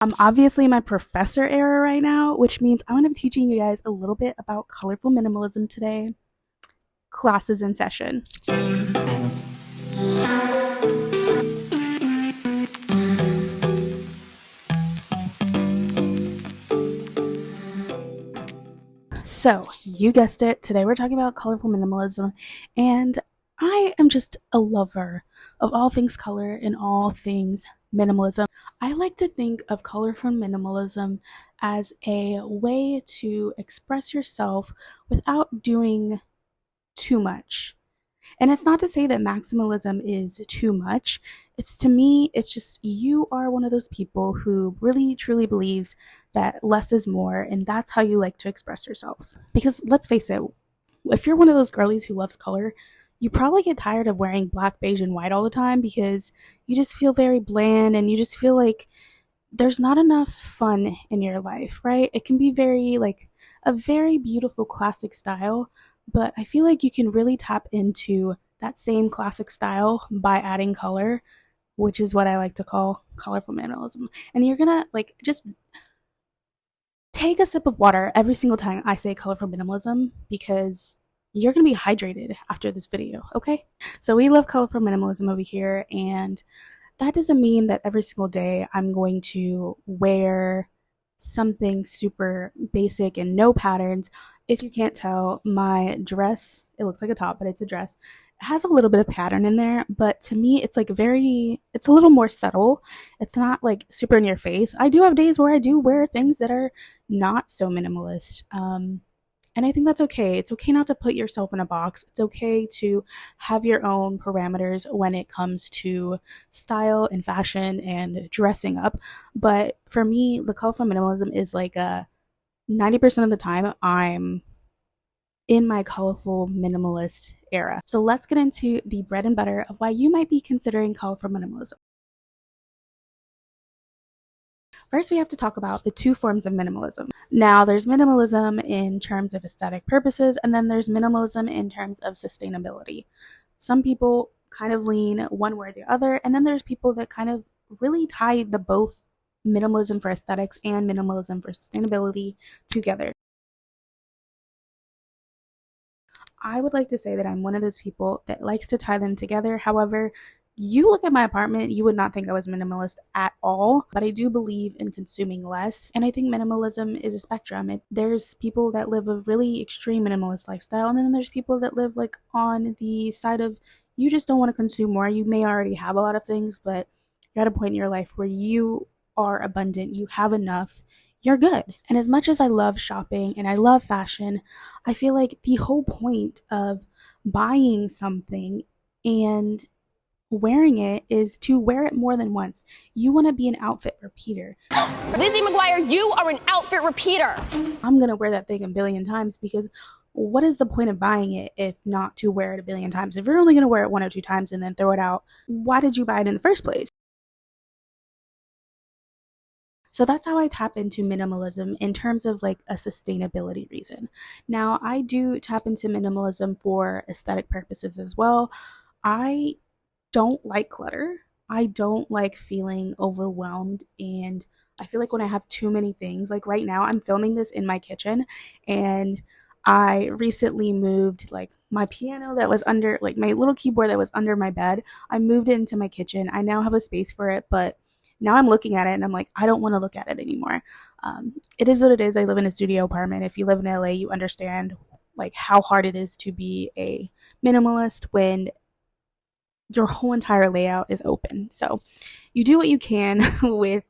I'm obviously in my professor era right now, which means I'm going to be teaching you guys a little bit about colorful minimalism today. Classes in session. So, you guessed it, today we're talking about colorful minimalism, and I am just a lover of all things color and all things minimalism. I like to think of colorful minimalism as a way to express yourself without doing too much. And it's not to say that maximalism is too much. It's to me, it's just you are one of those people who really truly believes that less is more, and that's how you like to express yourself. Because let's face it, if you're one of those girlies who loves color, you probably get tired of wearing black, beige, and white all the time because you just feel very bland and you just feel like there's not enough fun in your life, right? It can be very like a very beautiful classic style, but I feel like you can really tap into that same classic style by adding color, which is what I like to call colorful minimalism. And you're gonna like just take a sip of water every single time I say colorful minimalism because you're gonna be hydrated after this video, okay? So we love colorful minimalism over here, and that doesn't mean that every single day I'm going to wear something super basic and no patterns. If you can't tell, my dress, it looks like a top, but it's a dress. It has a little bit of pattern in there, but to me, it's like it's a little more subtle. It's not like super in your face. I do have days where I do wear things that are not so minimalist. And I think that's okay. It's okay not to put yourself in a box. It's okay to have your own parameters when it comes to style and fashion and dressing up. But for me, the colorful minimalism is like 90% of the time I'm in my colorful minimalist era. So let's get into the bread and butter of why you might be considering colorful minimalism. First, we have to talk about the two forms of minimalism. Now, there's minimalism in terms of aesthetic purposes, and then there's minimalism in terms of sustainability. Some people kind of lean one way or the other, and then there's people that kind of really tie the both minimalism for aesthetics and minimalism for sustainability together. I would like to say that I'm one of those people that likes to tie them together. However, you look at my apartment, you would not think I was minimalist at all, but I do believe in consuming less. And I think minimalism is a spectrum. There's people that live a really extreme minimalist lifestyle, and then there's people that live like on the side of you just don't want to consume more. You may already have a lot of things, but you're at a point in your life where you are abundant, you have enough, you're good. And as much as I love shopping and I love fashion, I feel like the whole point of buying something and wearing it is to wear it more than once. You want to be an outfit repeater. Lizzie McGuire, you are an outfit repeater. I'm going to wear that thing a billion times because what is the point of buying it if not to wear it a billion times? If you're only going to wear it one or two times and then throw it out, why did you buy it in the first place? So that's how I tap into minimalism in terms of like a sustainability reason. Now, I do tap into minimalism for aesthetic purposes as well. I don't like clutter. I don't like feeling overwhelmed, and I feel like when I have too many things, like right now I'm filming this in my kitchen, and I recently moved like my piano that was under like my little keyboard that was under my bed. I moved it into my kitchen. I now have a space for it, but now I'm looking at it and I'm like, I don't want to look at it anymore. It is what it is. I live in a studio apartment. If you live in LA, you understand like how hard it is to be a minimalist when your whole entire layout is open. So you do what you can with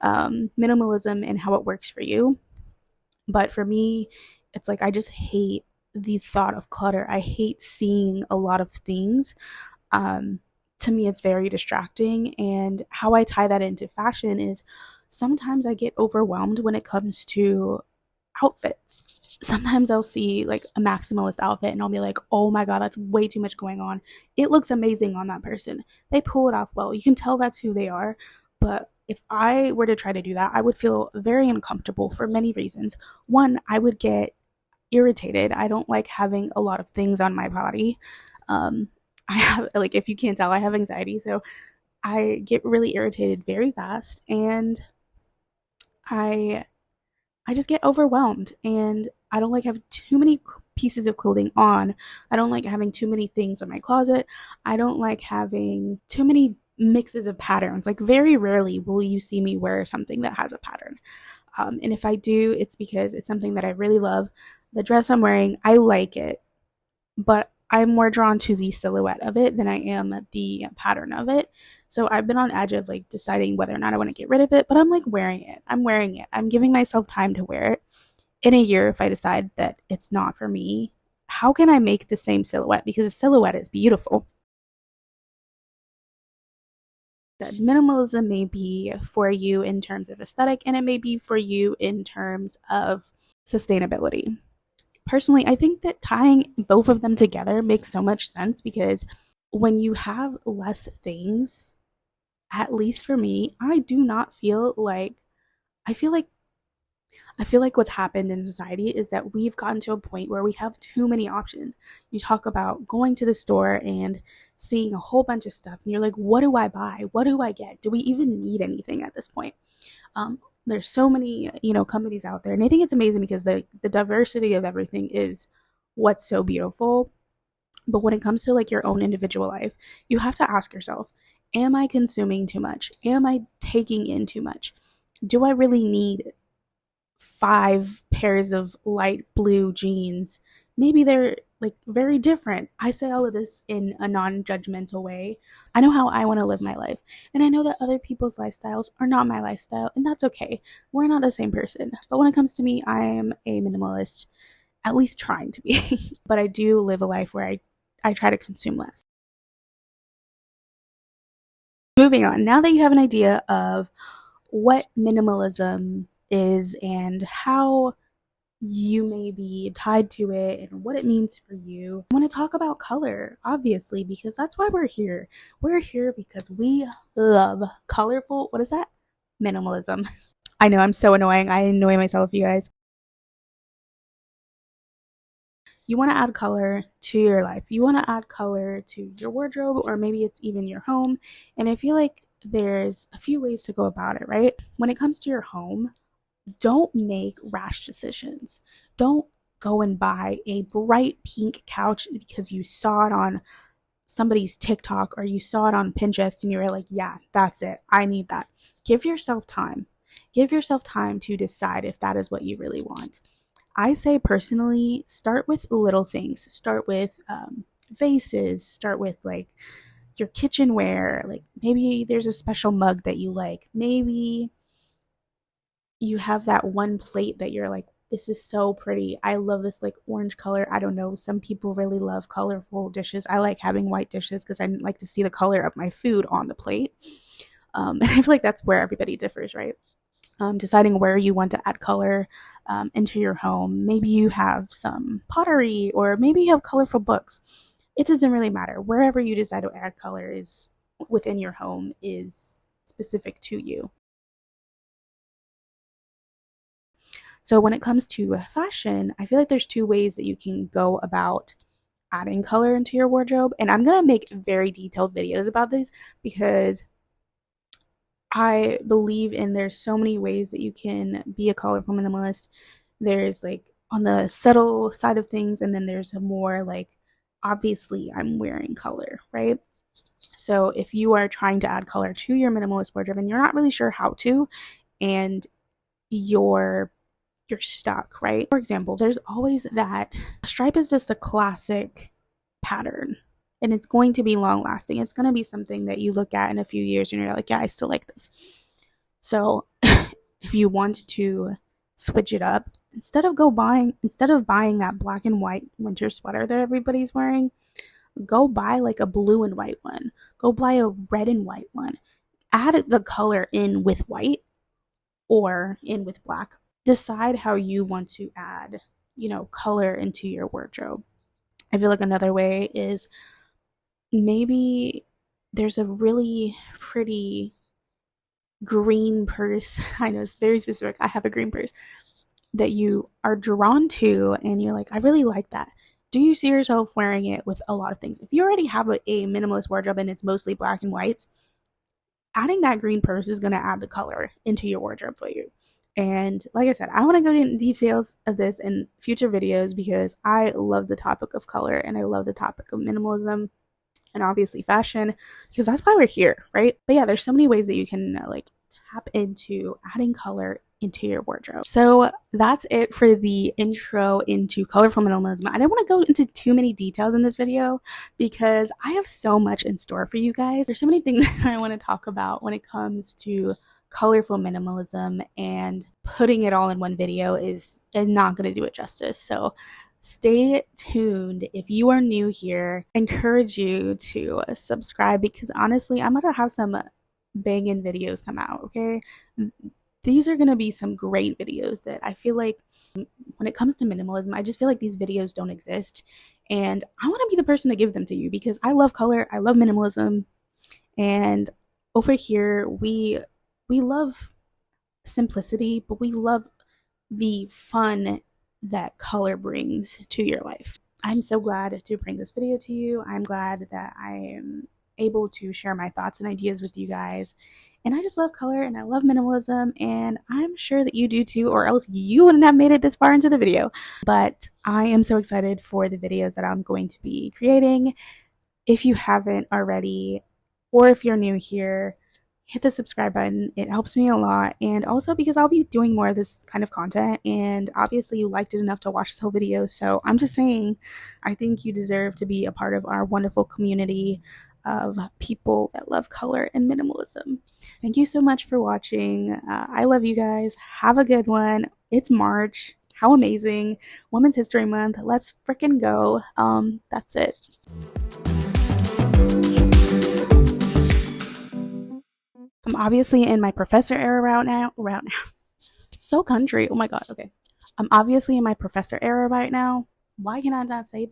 minimalism and how it works for you. But for me, it's like I just hate the thought of clutter. I hate seeing a lot of things. To me, it's very distracting. And how I tie that into fashion is sometimes I get overwhelmed when it comes to outfits. Sometimes I'll see like a maximalist outfit and I'll be like, oh my God, that's way too much going on. It looks amazing on that person. They pull it off well. You can tell that's who they are. But if I were to try to do that, I would feel very uncomfortable for many reasons. One, I would get irritated. I don't like having a lot of things on my body. I have, like, if you can't tell, I have anxiety. So I get really irritated very fast. And I I just get overwhelmed and I don't like having too many pieces of clothing on. I don't like having too many things in my closet. I don't like having too many mixes of patterns. Like, very rarely will you see me wear something that has a pattern. And if I do, it's because it's something that I really love. The dress I'm wearing, I like it, but I'm more drawn to the silhouette of it than I am the pattern of it. So I've been on edge of like deciding whether or not I want to get rid of it, but I'm like wearing it. I'm wearing it. I'm giving myself time to wear it. In a year, if I decide that it's not for me, how can I make the same silhouette? Because the silhouette is beautiful. That minimalism may be for you in terms of aesthetic, and it may be for you in terms of sustainability. Personally, I think that tying both of them together makes so much sense because when you have less things, at least for me, I do not feel like I feel like I feel like what's happened in society is that we've gotten to a point where we have too many options. You talk about going to the store and seeing a whole bunch of stuff, and you're like, what do I buy? What do I get? Do we even need anything at this point? There's so many, companies out there, and I think it's amazing because the diversity of everything is what's so beautiful. But when it comes to like your own individual life, you have to ask yourself, am I consuming too much? Am I taking in too much? Do I really need 5 pairs of light blue jeans? Maybe they're like very different. I say all of this in a non-judgmental way. I know how I want to live my life, and I know that other people's lifestyles are not my lifestyle, and that's okay. We're not the same person. But when it comes to me, I am a minimalist, at least trying to be. But I do live a life where I try to consume less. Moving on, now that you have an idea of what minimalism is and how you may be tied to it and what it means for you, I want to talk about color, obviously, because that's why we're here. We're here because we love colorful, what is that? Minimalism. I know I'm so annoying. I annoy myself, you guys. You want to add color to your life. You want to add color to your wardrobe, or maybe it's even your home. And I feel like there's a few ways to go about it, right? When it comes to your home, don't make rash decisions. Don't go and buy a bright pink couch because you saw it on somebody's TikTok or you saw it on Pinterest and you were like, yeah, that's it. I need that. Give yourself time. Give yourself time to decide if that is what you really want. I say personally, start with little things. Start with vases. Start with like your kitchenware. Like, maybe there's a special mug that you like. Maybe you have that one plate that you're like, this is so pretty. I love this like orange color. I don't know. Some people really love colorful dishes. I like having white dishes because I like to see the color of my food on the plate. And I feel like that's where everybody differs, right? Deciding where you want to add color into your home. Maybe you have some pottery, or maybe you have colorful books. It doesn't really matter. Wherever you decide to add color is within your home is specific to you. So when it comes to fashion, I feel like there's two ways that you can go about adding color into your wardrobe. And I'm going to make very detailed videos about this because I believe in there's so many ways that you can be a colorful minimalist. There's like on the subtle side of things, and then there's a more like, obviously I'm wearing color, right? So if you are trying to add color to your minimalist wardrobe and you're not really sure how to, and you're stuck, right? For example, there's always that a stripe is just a classic pattern, and it's going to be long lasting. It's going to be something that you look at in a few years and you're like, yeah, I still like this. So if you want to switch it up, instead of buying that black and white winter sweater that everybody's wearing, go buy like a blue and white one. Go buy a red and white one. Add the color in with white or in with black. Decide how you want to add, color into your wardrobe. I feel like another way is maybe there's a really pretty green purse. I know it's very specific. I have a green purse that you are drawn to, and you're like, I really like that. Do you see yourself wearing it with a lot of things? If you already have a minimalist wardrobe and it's mostly black and whites, adding that green purse is going to add the color into your wardrobe for you. And like I said, I want to go into details of this in future videos because I love the topic of color and I love the topic of minimalism and obviously fashion because that's why we're here, right? But yeah, there's so many ways that you can like tap into adding color into your wardrobe. So that's it for the intro into colorful minimalism. I didn't want to go into too many details in this video because I have so much in store for you guys. There's so many things that I want to talk about when it comes to colorful minimalism, and putting it all in one video is not going to do it justice. So stay tuned. If you are new here, I encourage you to subscribe because honestly, I'm going to have some banging videos come out, okay? These are going to be some great videos that I feel like when it comes to minimalism, I just feel like these videos don't exist. And I want to be the person to give them to you because I love color, I love minimalism, and over here we love simplicity, but we love the fun that color brings to your life. I'm so glad to bring this video to you. I'm glad that I am able to share my thoughts and ideas with you guys. And I just love color and I love minimalism, and I'm sure that you do too, or else you wouldn't have made it this far into the video. But I am so excited for the videos that I'm going to be creating. If you haven't already, or if you're new here, hit the subscribe button. It helps me a lot. And also because I'll be doing more of this kind of content, and obviously you liked it enough to watch this whole video. So I'm just saying, I think you deserve to be a part of our wonderful community of people that love color and minimalism. Thank you so much for watching. I love you guys. Have a good one. It's March. How amazing. Women's History Month. Let's freaking go. That's it. I'm obviously in my professor era right now. So country. Oh my god. Okay. I'm obviously in my professor era right now. Why can I not say